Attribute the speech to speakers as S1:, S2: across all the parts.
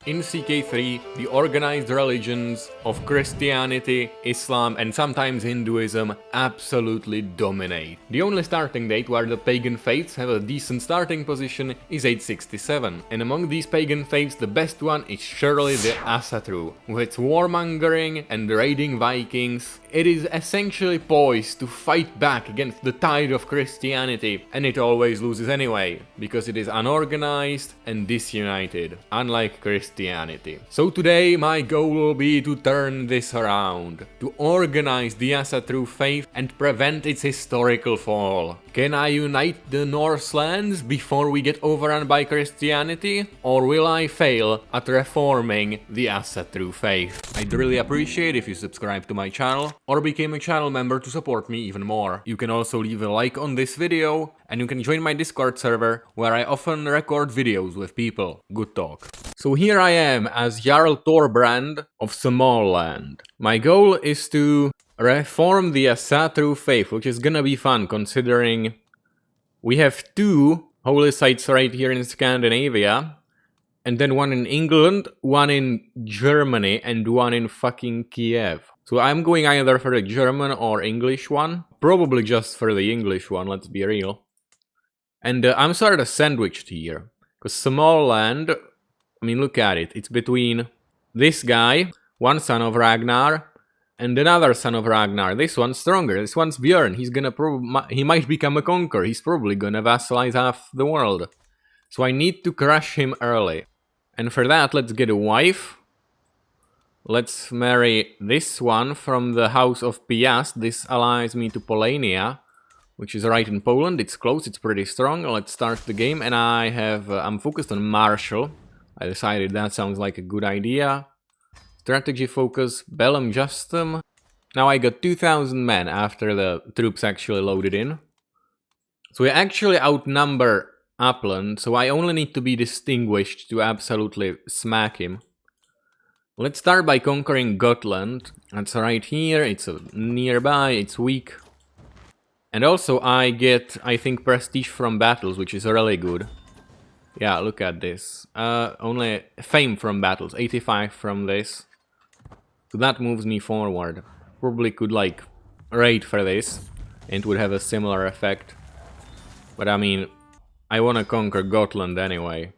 S1: In Ck3, the organized religions of Christianity, Islam and sometimes Hinduism absolutely dominate. The only starting date where the pagan faiths have a decent starting position is 867, and among these pagan faiths the best one is surely the Ck3. With its warmongering and raiding Vikings, it is essentially poised to fight back against the tide of Christianity, and it always loses anyway, because it is unorganized and disunited, unlike Christianity. So today my goal will be to turn this around, to organize the Ck3 faith and prevent its historical fall. Can I unite the Norse lands before we get overrun by Christianity? Or will I fail at reforming the Ck3 faith? I'd really appreciate if you subscribe to my channel or became a channel member to support me even more. You can also leave a like on this video and you can join my Discord server where I often record videos with people. Good talk. So here I am as Jarl Thorbrand of Smalland. My goal is to reform the Ck3 faith, which is gonna be fun considering we have two holy sites right here in Scandinavia, and then one in England, one in Germany, and one in fucking Kiev. So I'm going either for the German or English one. Probably just for the English one, let's be real. And I'm sort of sandwiched here, because Smalland, I mean, look at it. It's between this guy, one son of Ragnar, and another son of Ragnar. This one's stronger. This one's Björn. He might become a conqueror. He's probably gonna vassalize half the world. So I need to crush him early. And for that, let's get a wife. Let's marry this one from the house of Piast. This allies me to Polania, which is right in Poland. It's close. It's pretty strong. Let's start the game. And I'm focused on Marshall. I decided that sounds like a good idea. Strategy focus, Bellum Justum. Now I got 2,000 men after the troops actually loaded in. So we actually outnumber Upland, so I only need to be distinguished to absolutely smack him. Let's start by conquering Gotland. That's right here, it's nearby, it's weak. And also I get, I think, prestige from battles, which is really good. Yeah, look at this. Only fame from battles, 85 from this. So that moves me forward. Probably could, like, raid for this, and it would have a similar effect. But I mean, I wanna conquer Gotland anyway,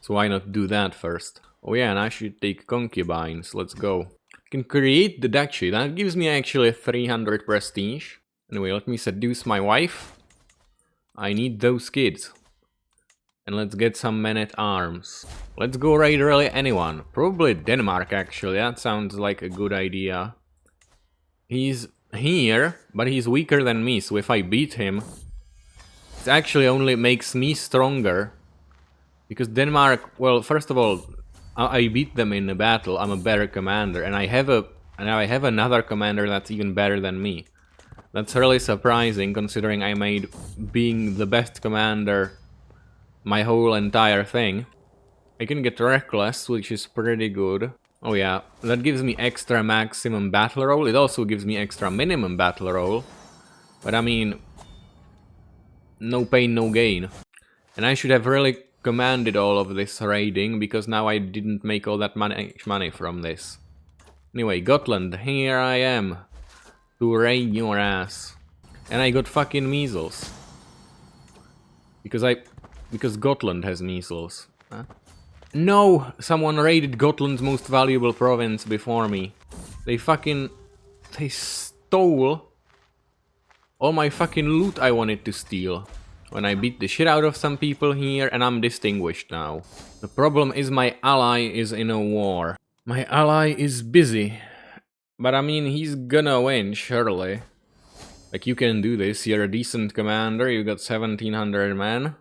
S1: so why not do that first? Oh yeah, and I should take concubines, let's go. I can create the duchy, that gives me actually 300 prestige. Anyway, let me seduce my wife. I need those kids. And let's get some men-at-arms. Let's go raid really anyone. Probably Denmark, actually. That sounds like a good idea. He's here, but he's weaker than me, so if I beat him, it actually only makes me stronger. Because Denmark, well, first of all, I beat them in a battle. I'm a better commander, and I have another commander that's even better than me. That's really surprising, considering I made being the best commander my whole entire thing. I can get reckless, which is pretty good. Oh yeah, that gives me extra maximum battle roll. It also gives me extra minimum battle roll. But I mean, no pain, no gain. And I should have really commanded all of this raiding, because now I didn't make all that money from this. Anyway, Gotland, here I am to raid your ass. And I got fucking measles. Because Gotland has measles. Huh? No! Someone raided Gotland's most valuable province before me. They stole all my fucking loot I wanted to steal. When I beat the shit out of some people here, and I'm distinguished now. The problem is my ally is in a war. My ally is busy. But I mean, he's gonna win, surely. Like, you can do this, you're a decent commander, you got 1,700 men.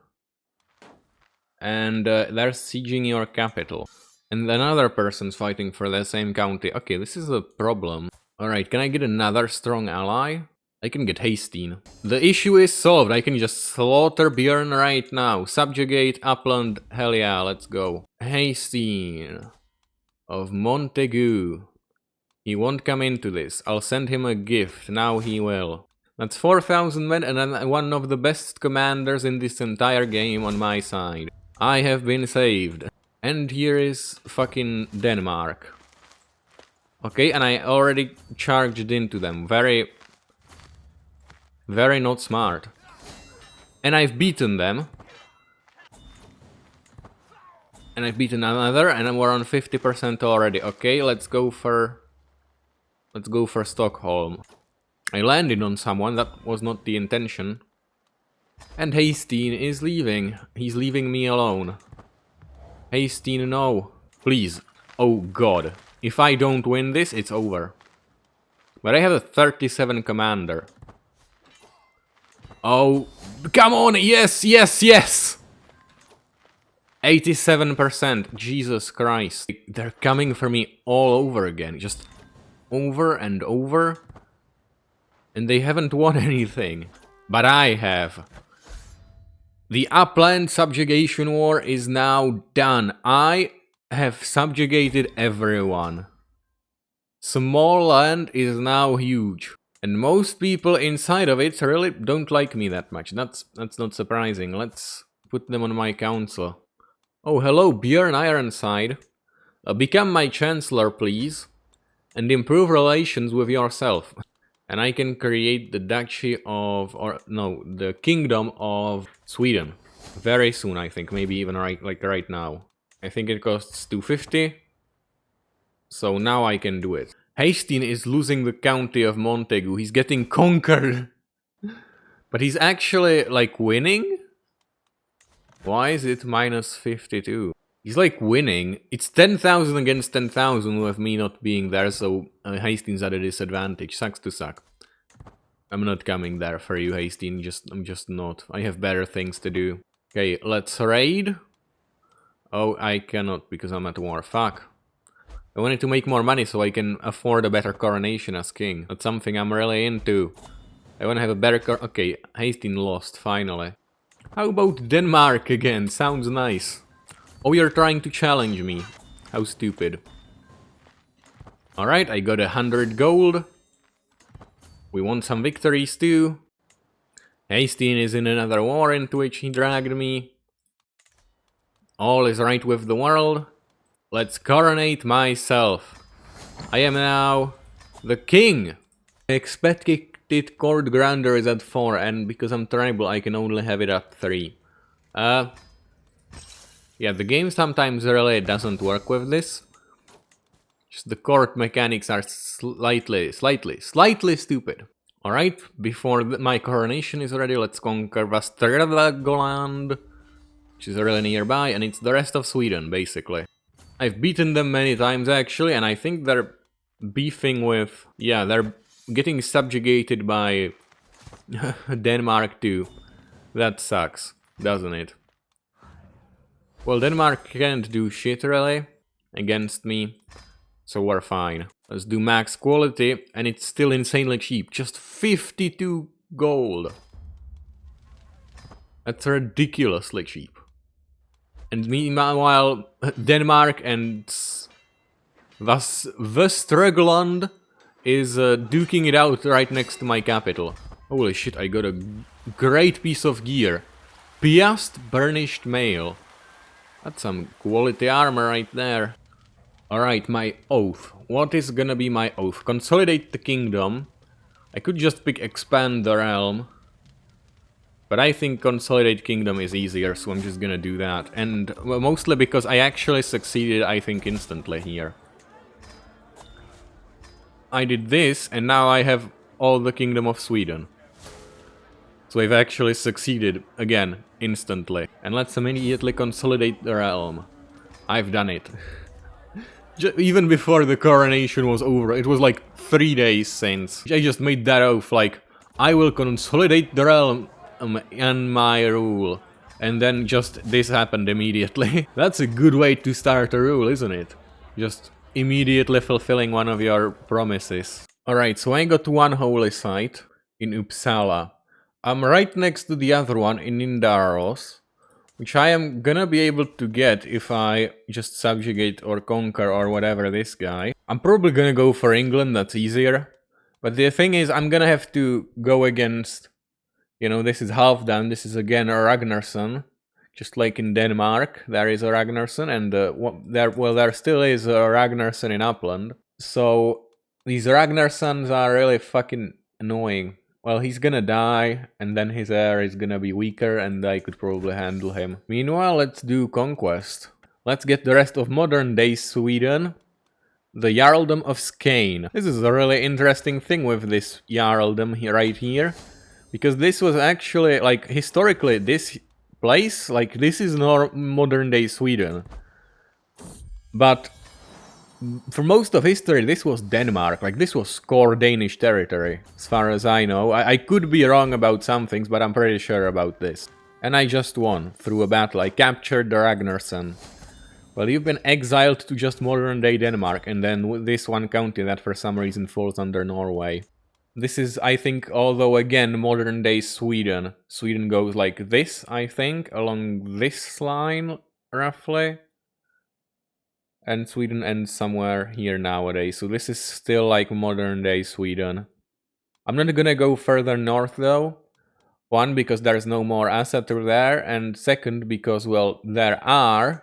S1: And they're sieging your capital. And another person's fighting for the same county. Okay, this is a problem. Alright, can I get another strong ally? I can get Hasteen. The issue is solved, I can just slaughter Björn right now. Subjugate Upland, hell yeah, let's go. Hasteen of Montagu. He won't come into this. I'll send him a gift, now he will. That's 4,000 men and I'm one of the best commanders in this entire game on my side. I have been saved. And here is fucking Denmark. Okay, and I already charged into them. Very not smart. And I've beaten them. And I've beaten another, and we're on 50% already. Okay, let's go for Stockholm. I landed on someone, that was not the intention. And Haystein is leaving. He's leaving me alone. Haystein, no. Please. Oh god. If I don't win this, it's over. But I have a 37 commander. Oh, come on! Yes, yes, yes! 87%. Jesus Christ. They're coming for me all over again. Just over and over. And they haven't won anything. But I have. The Upland subjugation war is now done. I have subjugated everyone. Smalland is now huge. And most people inside of it really don't like me that much. That's not surprising. Let's put them on my council. Oh, hello, Björn Ironside. Become my chancellor, please. And improve relations with yourself. And I can create the duchy of... the kingdom of Sweden. Very soon, I think. Maybe even right now. I think it costs 250. So now I can do it. Haystein is losing the county of Montagu. He's getting conquered. But he's actually, like, winning? Why is it minus 52? He's, like, winning. It's 10,000 against 10,000 with me not being there, so Hastein's at a disadvantage. Sucks to suck. I'm not coming there for you, Haystein. I'm just not. I have better things to do. Okay, let's raid. Oh, I cannot because I'm at war. Fuck. I wanted to make more money so I can afford a better coronation as king. That's something I'm really into. I want to have a better okay, Haystein lost, finally. How about Denmark again? Sounds nice. Oh, you're trying to challenge me. How stupid. Alright, I got 100 gold. We want some victories too. Haystein is in another war into which he dragged me. All is right with the world. Let's coronate myself. I am now the king. Expected court grandeur is at 4, and because I'm tribal, I can only have it at 3. Yeah, the game sometimes really doesn't work with this. Just the court mechanics are slightly stupid. Alright, before my coronation is ready, let's conquer Västergötland, which is really nearby, and it's the rest of Sweden, basically. I've beaten them many times, actually, and I think they're beefing with... yeah, they're getting subjugated by Denmark too. That sucks, doesn't it? Well, Denmark can't do shit, really, against me, so we're fine. Let's do max quality, and it's still insanely cheap. Just 52 gold. That's ridiculously cheap. And meanwhile, Denmark and Västergötland is duking it out right next to my capital. Holy shit, I got a great piece of gear. Piast burnished mail. That's some quality armor right there. Alright, my oath. What is gonna be my oath? Consolidate the kingdom. I could just pick expand the realm. But I think Consolidate Kingdom is easier, so I'm just gonna do that. And well, mostly because I actually succeeded, I think, instantly here. I did this, and now I have all the Kingdom of Sweden. So I've actually succeeded, again, instantly. And let's immediately consolidate the realm. I've done it. Even before the coronation was over, it was like 3 days since. I just made that oath, like, I will consolidate the realm and my rule. And then just this happened immediately. That's a good way to start a rule, isn't it? Just immediately fulfilling one of your promises. Alright, so I got one holy site in Uppsala. I'm right next to the other one in Indaros, which I am gonna be able to get if I just subjugate or conquer or whatever this guy. I'm probably gonna go for England, that's easier. But the thing is, I'm gonna have to go against... you know, this is Halfdan, this is again Ragnarsson. Just like in Denmark, there is a Ragnarsson, and there still is a Ragnarsson in Upland. So these Ragnarssons are really fucking annoying. Well, he's gonna die, and then his heir is gonna be weaker, and I could probably handle him. Meanwhile, let's do conquest. Let's get the rest of modern-day Sweden. The Jarldom of Skane. This is a really interesting thing with this Jarldom right here. Because this was actually, like, historically, this place, like, this is modern-day Sweden. But for most of history, this was Denmark. Like, this was core Danish territory, as far as I know. I could be wrong about some things, but I'm pretty sure about this. And I just won through a battle. I captured the Ragnarsson. Well, you've been exiled to just modern-day Denmark, and then this one county that for some reason falls under Norway. This is, I think, although again, modern-day Sweden. Sweden goes like this, I think, along this line, roughly. And Sweden ends somewhere here nowadays, so this is still like modern-day Sweden. I'm not gonna go further north, though. One, because there's no more asset through there, and second, because, well, there are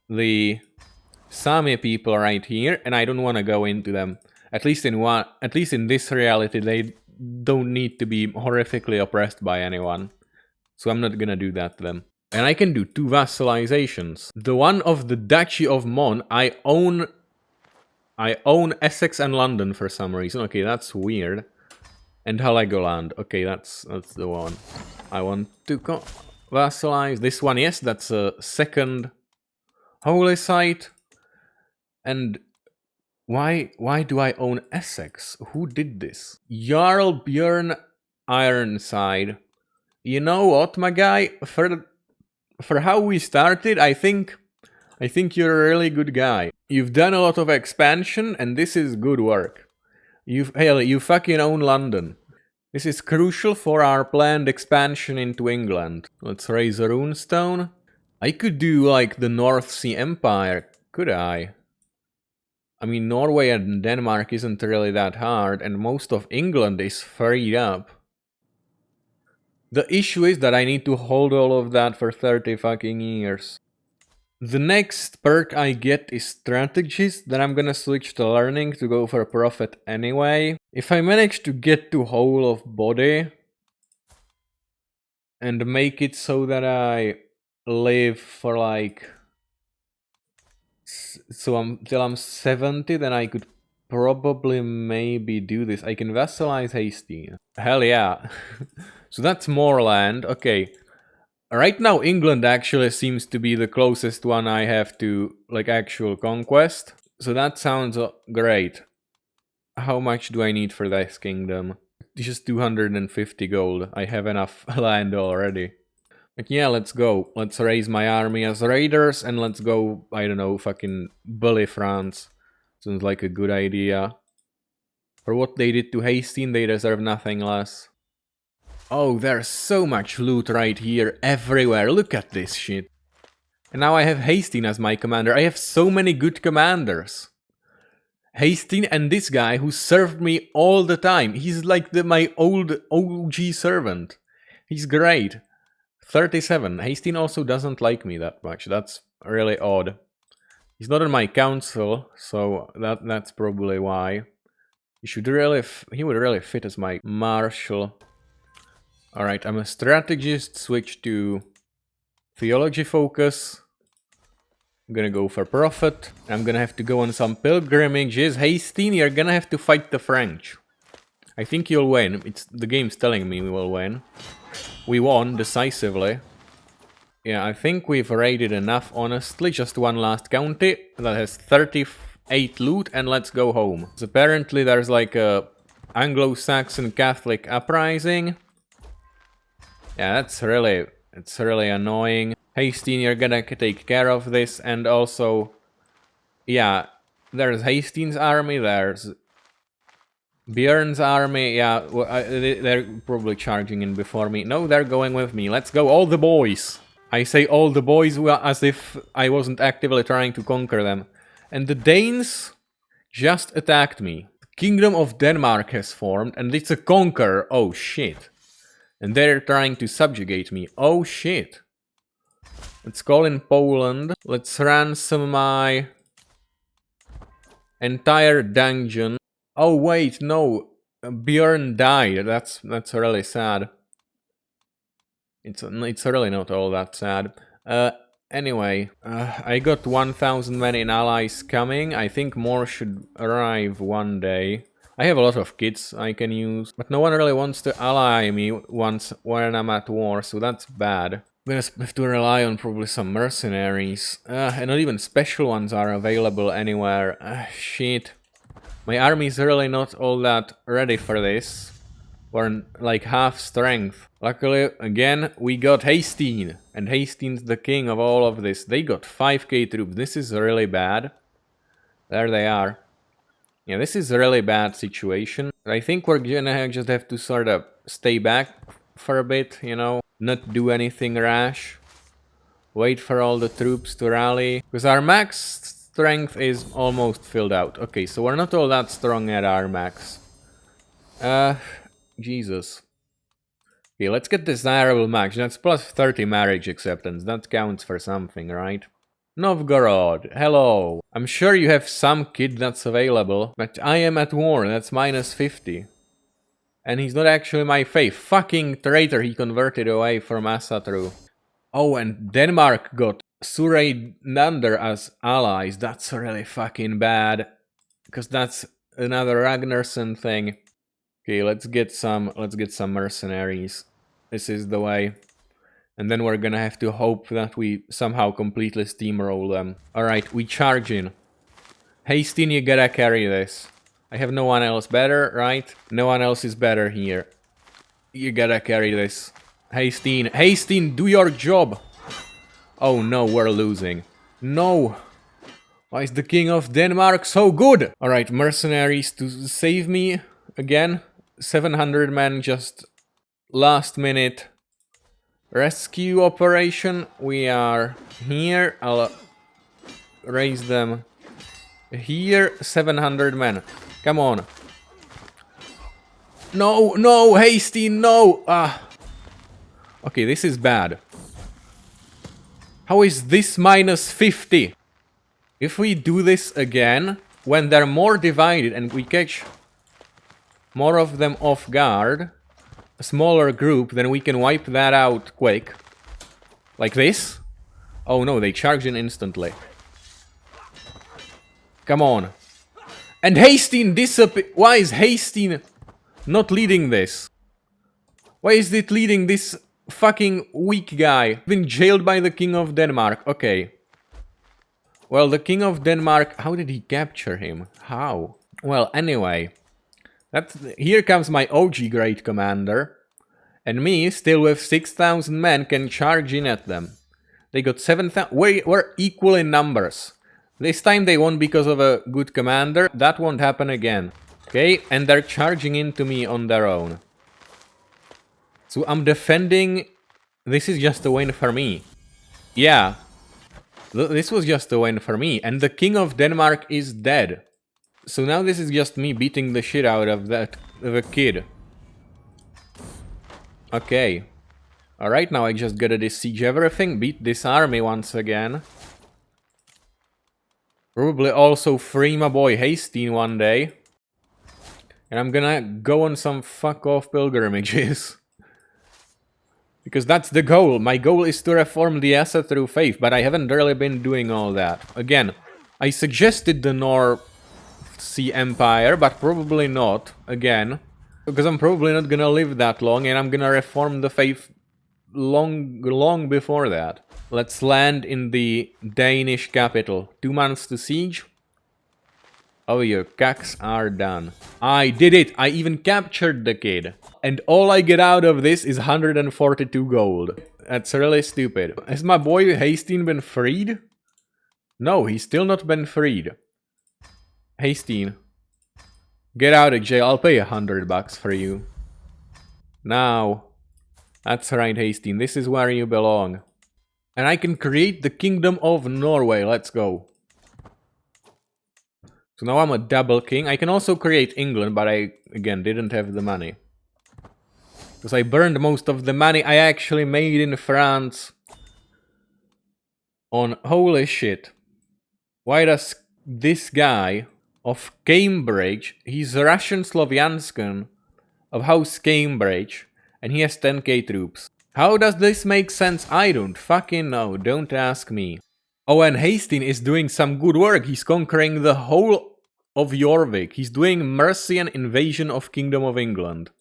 S1: the Sami people right here, and I don't want to go into them. At least in this reality, they don't need to be horrifically oppressed by anyone. So I'm not gonna do that to them. And I can do 2 vassalizations. The one of the Duchy of Mon, I own Essex and London for some reason. Okay, that's weird. And Heligoland. Okay, that's the one. I want to vassalize this one. Yes, that's a second holy site. And why do I own Essex? Who did this? Jarl Björn Ironside. You know what, my guy? For how we started, I think you're a really good guy. You've done a lot of expansion, and this is good work. You fucking own London. This is crucial for our planned expansion into England. Let's raise a runestone. I could do like the North Sea Empire, could I? I mean, Norway and Denmark isn't really that hard, and most of England is freed up. The issue is that I need to hold all of that for 30 fucking years. The next perk I get is strategist, then I'm gonna switch to learning to go for profit anyway. If I manage to get to whole of body and make it so that I live for like... So till I'm 70, then I could probably maybe do this. I can vassalize Hastings. Hell yeah. So that's more land. Okay. Right now England actually seems to be the closest one I have to like actual conquest. So that sounds great. How much do I need for this kingdom? Just 250 gold. I have enough land already. Like, yeah, let's go. Let's raise my army as raiders and let's go, I don't know, fucking bully France. Sounds like a good idea. For what they did to Hastings, they deserve nothing less. Oh, there's so much loot right here, everywhere. Look at this shit. And now I have Hastings as my commander. I have so many good commanders. Hastings and this guy who served me all the time. He's like my old OG servant. He's great. 37. Hastings also doesn't like me that much. That's really odd. He's not in my council, so that's probably why. He would really fit as my marshal. Alright, I'm a strategist. Switch to theology focus. I'm gonna go for profit. I'm gonna have to go on some pilgrimages. Hastings, you're gonna have to fight the French. I think you'll win. The game's telling me we will win. We won decisively. Yeah, I think we've raided enough, honestly. Just one last county that has 38 loot, and let's go home. So apparently there's like a Anglo-Saxon Catholic uprising. Yeah, it's really annoying. Hastings, you're gonna take care of this, and also, yeah, there's Hastings' army, there's Björn's army, yeah, well, they're probably charging in before me. No, they're going with me. Let's go, all the boys. I say all the boys as if I wasn't actively trying to conquer them. And the Danes just attacked me. The Kingdom of Denmark has formed, and it's a conqueror. Oh, shit. And they're trying to subjugate me. Oh, shit. Let's call in Poland. Let's ransom my entire dungeon. Oh wait, no. Bjorn died. That's really sad. It's really not all that sad. Anyway, I got 1,000 men in allies coming. I think more should arrive one day. I have a lot of kits I can use, but no one really wants to ally me when I'm at war, so that's bad. I'm gonna have to rely on probably some mercenaries. And not even special ones are available anywhere. Shit. My army is really not all that ready for this. We're like half strength. Luckily, again, we got Hastine. And Hastine's the king of all of this. They got 5k troops. This is really bad. There they are. Yeah, this is a really bad situation. I think we're gonna just have to sort of stay back for a bit, you know? Not do anything rash. Wait for all the troops to rally. Because our max strength is almost filled out. Okay, so we're not all that strong at our max. Jesus. Okay, let's get desirable max. That's plus 30 marriage acceptance. That counts for something, right? Novgorod, hello. I'm sure you have some kid that's available, but I am at war. That's minus 50. And he's not actually my faith. Fucking traitor, he converted away from Asatru. Oh, and Denmark got Surreynander as allies. That's really fucking bad. Because that's another Ragnarsson thing. Okay, let's get some mercenaries. This is the way. And then we're gonna have to hope that we somehow completely steamroll them. Alright, we charge in. Hastine, you gotta carry this. I have no one else better, right? No one else is better here. You gotta carry this. Hastine, Hastine, do your job! Oh no, we're losing. No! Why is the king of Denmark so good? Alright, mercenaries to save me again. 700 men just last minute rescue operation. We are here. I'll raise them here. 700 men. Come on. No, no, Hastine, no! Okay, this is bad. How is this minus 50? If we do this again, when they're more divided and we catch more of them off guard, a smaller group, then we can wipe that out quick. Like this? Oh no, they charge in instantly. Come on. And Hastine disappear. Why is Hastine not leading this? Why is it leading this fucking weak guy? Been jailed by the king of Denmark. Okay. Well, the king of Denmark, how did he capture him? How? Well, anyway. Here comes my OG great commander. And me, still with 6,000 men, can charge in at them. They got 7,000. We're equal in numbers. This time they won because of a good commander. That won't happen again. Okay, and they're charging into me on their own. So I'm defending. This is just a win for me. Yeah. This was just a win for me. And the king of Denmark is dead. So now this is just me beating the shit out of a kid. Okay. Alright, now I just gotta siege everything, beat this army once again. Probably also free my boy Hastine one day. And I'm gonna go on some fuck off pilgrimages. Because that's the goal. My goal is to reform the Asatru faith, but I haven't really been doing all that. Again, I suggested the North Sea Empire, but probably not, again. Because I'm probably not gonna live that long, and I'm gonna reform the faith long before that. Let's land in the Danish capital. 2 months to siege. Oh, your cacks are done. I did it! I even captured the kid. And all I get out of this is 142 gold. That's really stupid. Has my boy Hastine been freed? No, he's still not been freed. Hastine. Get out of jail, I'll pay $100 for you. Now. That's right, Hastine, this is where you belong. And I can create the Kingdom of Norway, let's go. So now I'm a double king. I can also create England, but I, again, didn't have the money. Because I burned most of the money I actually made in France. on holy shit. Why does this guy of Cambridge, he's Russian Slovianskan of House Cambridge, and he has 10k troops. How does this make sense? I don't fucking know, don't ask me. Oh, and Hastings is doing some good work. He's conquering the whole of Jorvik. He's doing Mercian invasion of Kingdom of England.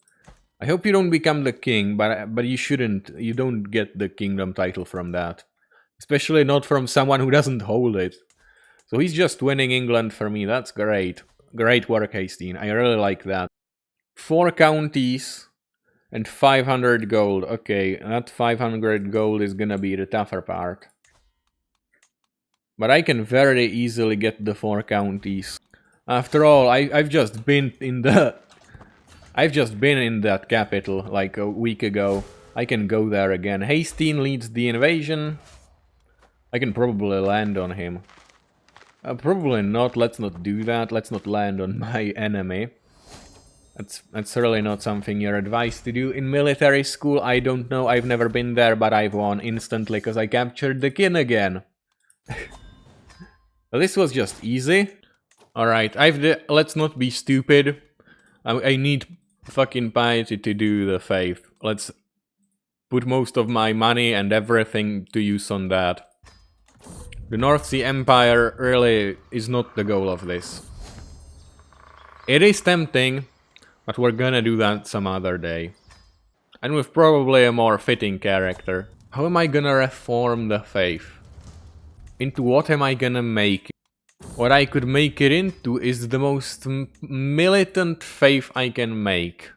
S1: I hope you don't become the king, but you shouldn't. You don't get the kingdom title from that. Especially not from someone who doesn't hold it. So he's just winning England for me. That's great. Great work, Hastings. I really like that. 4 counties and 500 gold. Okay, that 500 gold is gonna be the tougher part. But I can very easily get the 4 counties. After all, I've just been in the... I've just been in that capital like a week ago. I can go there again. Hastings leads the invasion. I can probably land on him. Probably not. Let's not do that. Let's not land on my enemy. That's really not something you're advised to do. In military school, I don't know. I've never been there, but I've won instantly because I captured the king again. Well, this was just easy. Alright, let's not be stupid. I need fucking piety to do the faith. Let's put most of my money and everything to use on that. The North Sea Empire really is not the goal of this. It is tempting, but we're gonna do that some other day. And with probably a more fitting character. How am I gonna reform the faith? Into what am I gonna make it? What I could make it into is the most militant faith I can make.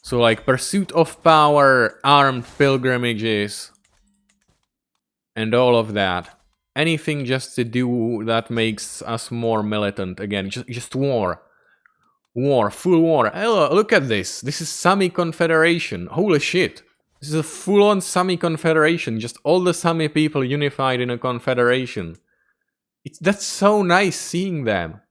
S1: So like pursuit of power, armed pilgrimages, and all of that. Anything just to do that makes us more militant again. Just war. War, full war. Oh, look at this. This is Sami Confederation. Holy shit. This is a full-on Sami Confederation. Just all the Sami people unified in a confederation. That's so nice seeing them.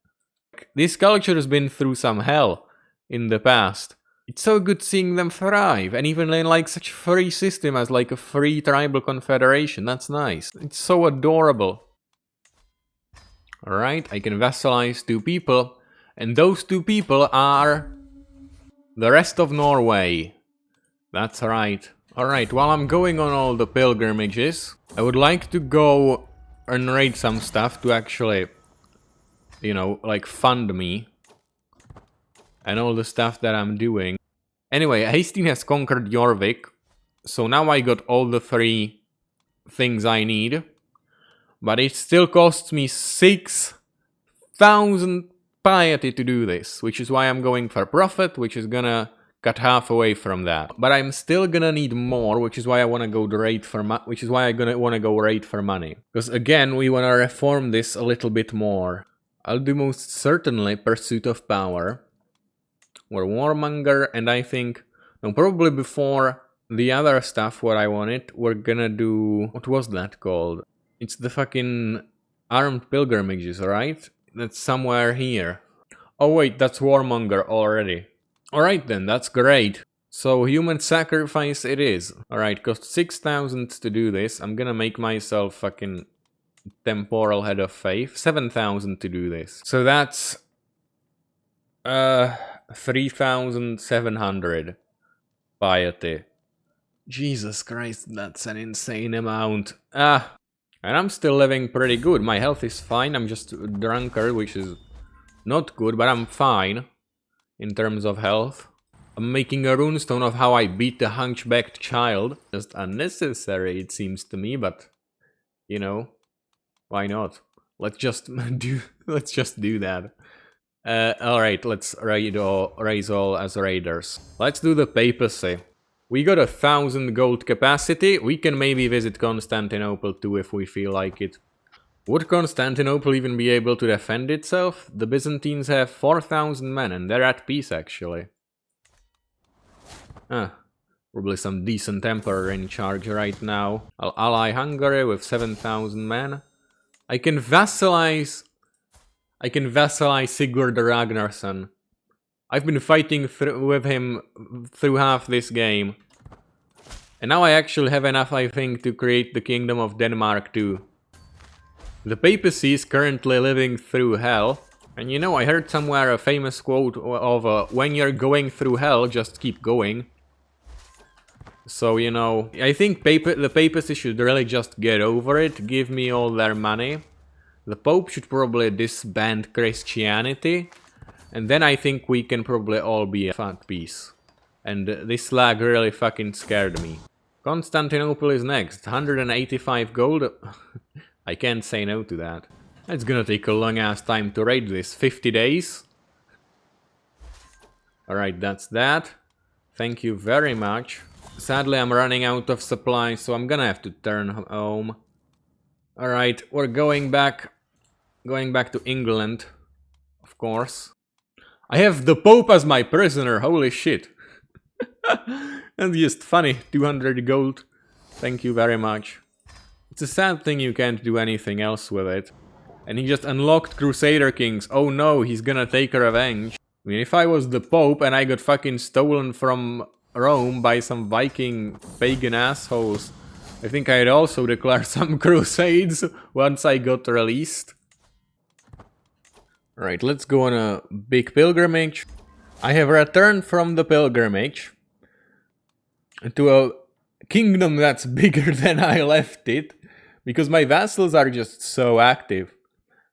S1: This culture has been through some hell in the past. It's so good seeing them thrive, and even in like such a free system as like a free tribal confederation. That's nice. It's so adorable. Alright, I can vassalize 2 people, and those 2 people are the rest of Norway. That's right. Alright, while I'm going on all the pilgrimages, I would like to go and raid some stuff to actually, you know, like fund me and all the stuff that I'm doing. Anyway, Hastings has conquered Jorvik, so now I got all the 3 things I need, but it still costs me 6,000 piety to do this, which is why I'm going for profit, which is gonna cut half away from that. But I'm still gonna need more, which is why I wanna go raid for money. Because again, we wanna reform this a little bit more. I'll do most certainly pursuit of power, or warmonger, and I think, no, probably before the other stuff what I wanted, we're gonna do, what was that called? It's the fucking armed pilgrimages, right? That's somewhere here. Oh wait, that's warmonger already. Alright then, that's great. So human sacrifice it is. Alright, cost 6,000 to do this. I'm gonna make myself fucking temporal head of faith. 7,000 to do this. So that's 3,700 piety. Jesus Christ, that's an insane amount. And I'm still living pretty good. My health is fine. I'm just a drunkard, which is not good, but I'm fine in terms of health. I'm making a runestone of how I beat the hunchbacked child. Just unnecessary, it seems to me, but you know, why not? Let's just do that. Alright, let's raise all as raiders. Let's do the Papacy. We got 1,000 gold capacity. We can maybe visit Constantinople too if we feel like it. Would Constantinople even be able to defend itself? The Byzantines have 4,000 men and they're at peace actually. Probably some decent emperor in charge right now. I'll ally Hungary with 7,000 men. I can vassalize Sigurd Ragnarsson. I've been fighting with him through half this game. And now I actually have enough, I think, to create the Kingdom of Denmark too. The Papacy is currently living through hell. And you know, I heard somewhere a famous quote of when you're going through hell, just keep going. So, you know, I think the Papacy should really just get over it, give me all their money. The Pope should probably disband Christianity. And then I think we can probably all be at peace. And this lag really fucking scared me. Constantinople is next. 185 gold. I can't say no to that. It's gonna take a long ass time to raid this. 50 days. Alright, that's that. Thank you very much. Sadly, I'm running out of supplies, so I'm gonna have to turn home. Alright, we're going back to England, of course. I have the Pope as my prisoner, holy shit. That's just funny, 200 gold. Thank you very much. It's a sad thing you can't do anything else with it. And he just unlocked Crusader Kings. Oh no, he's gonna take revenge. I mean, if I was the Pope and I got fucking stolen from Rome by some Viking pagan assholes, I think I'd also declare some crusades once I got released. Right, let's go on a big pilgrimage. I have returned from the pilgrimage to a kingdom that's bigger than I left it, because my vassals are just so active.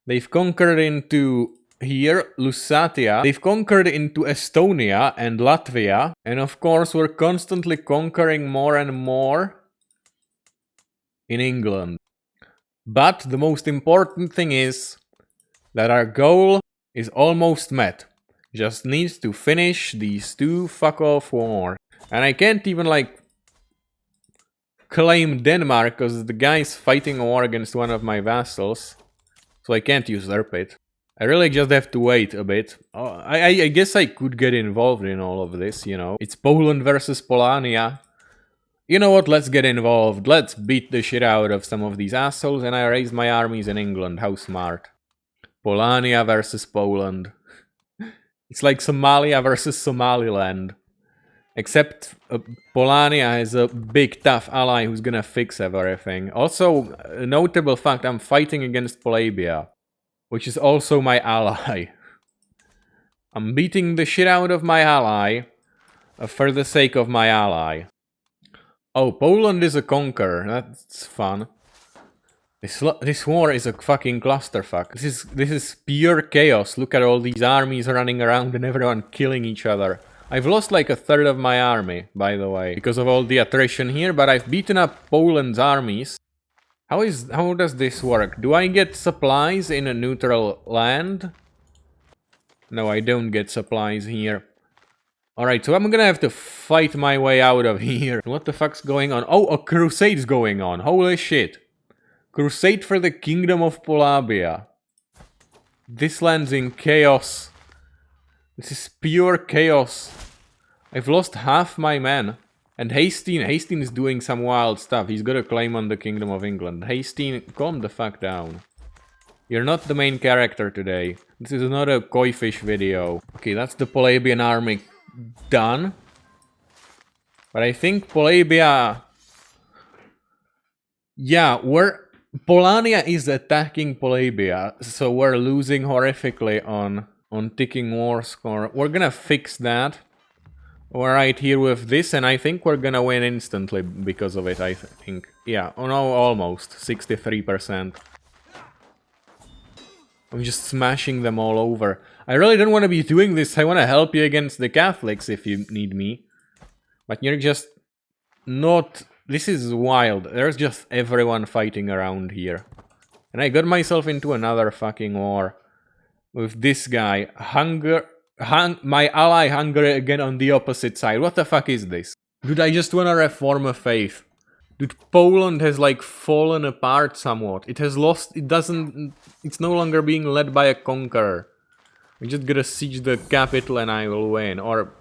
S1: They've conquered into here, Lusatia. They've conquered into Estonia and Latvia. And of course, we're constantly conquering more and more in England. But the most important thing is that our goal is almost met. Just needs to finish these two fuck-off wars. And I can't even, like, claim Denmark, because the guy's fighting a war against one of my vassals. So I can't usurp it. I really just have to wait a bit. I guess I could get involved in all of this, you know. It's Poland versus Polania. You know what, let's get involved. Let's beat the shit out of some of these assholes, and I raised my armies in England. How smart. Polania versus Poland. It's like Somalia versus Somaliland. Except Polania has a big tough ally who's gonna fix everything. Also, a notable fact, I'm fighting against Polabia, which is also my ally. I'm beating the shit out of my ally for the sake of my ally. Oh, Poland is a conqueror. That's fun. This war is a fucking clusterfuck. This is pure chaos. Look at all these armies running around and everyone killing each other. I've lost like a third of my army, by the way, because of all the attrition here, but I've beaten up Poland's armies. How does this work? Do I get supplies in a neutral land? No, I don't get supplies here. Alright, so I'm gonna have to fight my way out of here. What the fuck's going on? Oh, a crusade's going on. Holy shit. Crusade for the Kingdom of Polabia. This land's in chaos. This is pure chaos. I've lost half my men. And Hastings is doing some wild stuff. He's got a claim on the Kingdom of England. Hastings, calm the fuck down. You're not the main character today. This is not a koi fish video. Okay, that's the Polabian army done. But I think Polabia... Yeah, Polania is attacking Polabia, so we're losing horrifically on ticking war score. We're gonna fix that. We're right here with this, and I think we're gonna win instantly because of it, I think. Yeah, oh no, almost. 63%. I'm just smashing them all over. I really don't want to be doing this. I want to help you against the Catholics if you need me. But you're just not... This is wild. There's just everyone fighting around here. And I got myself into another fucking war with this guy. My ally Hungary again on the opposite side. What the fuck is this? Dude, I just wanna reform a faith. Dude, Poland has like fallen apart somewhat. It has lost, it's no longer being led by a conqueror. We just gotta siege the capital and I will win. Or,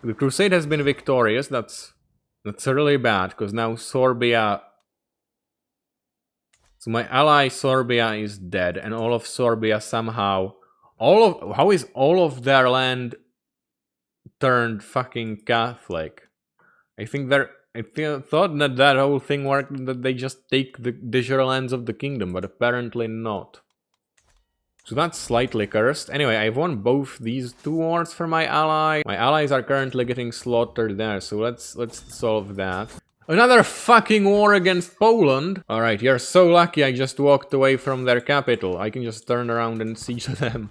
S1: the crusade has been victorious, that's really bad, because now Sorbia... So my ally Sorbia is dead, and all of Sorbia somehow... How is all of their land turned fucking Catholic? I think thought that that whole thing worked, that they just take the digital lands of the kingdom, but apparently not. So that's slightly cursed. Anyway, I've won both these 2 wars for my ally. My allies are currently getting slaughtered there, so let's solve that. Another fucking war against Poland! Alright, you're so lucky I just walked away from their capital. I can just turn around and siege them.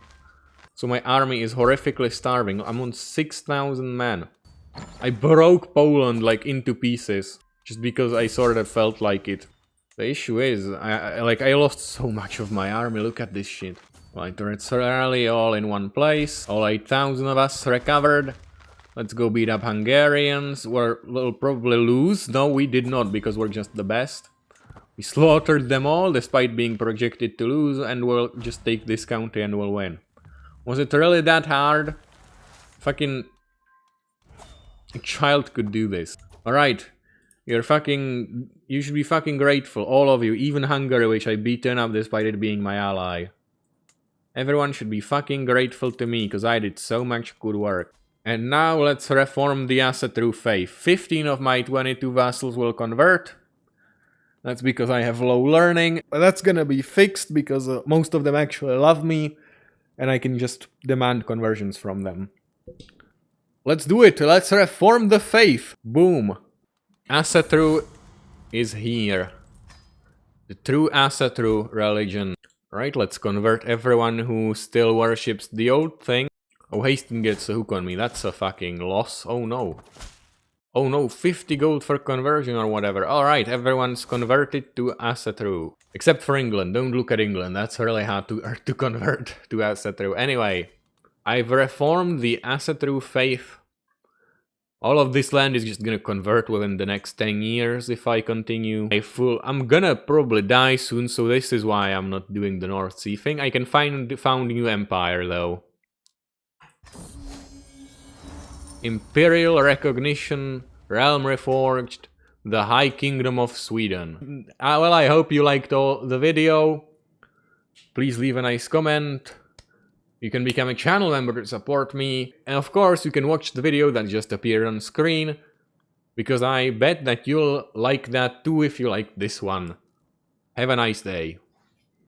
S1: So my army is horrifically starving. I'm on 6,000 men. I broke Poland like into pieces, just because I sort of felt like it. The issue is, I lost so much of my army. Look at this shit. Right, let's rally all in one place. All 8,000 of us recovered. Let's go beat up Hungarians. We'll probably lose. No, we did not, because we're just the best. We slaughtered them all, despite being projected to lose, and we'll just take this country and we'll win. Was it really that hard? Fucking... a child could do this. Alright. You should be fucking grateful, all of you, even Hungary, which I beaten up despite it being my ally. Everyone should be fucking grateful to me, because I did so much good work. And now let's reform the asset through faith. 15 of my 22 vassals will convert. That's because I have low learning. But that's gonna be fixed, because most of them actually love me. And I can just demand conversions from them. Let's do it! Let's reform the faith! Boom! Asatru is here. The true Asatru religion. Right, let's convert everyone who still worships the old thing. Oh, Hastings gets a hook on me. That's a fucking loss. Oh no. Oh no, 50 gold for conversion or whatever. Alright, everyone's converted to Asatru. Except for England. Don't look at England. That's really hard to convert to Asatru. Anyway, I've reformed the Asatru faith. All of this land is just gonna convert within the next 10 years if I continue. I'm gonna probably die soon, so this is why I'm not doing the North Sea thing. I can found a new empire though. Imperial recognition, realm reforged, the High Kingdom of Sweden. Well, I hope you liked the video. Please leave a nice comment. You can become a channel member to support me. And of course, you can watch the video that just appeared on screen. Because I bet that you'll like that too if you like this one. Have a nice day.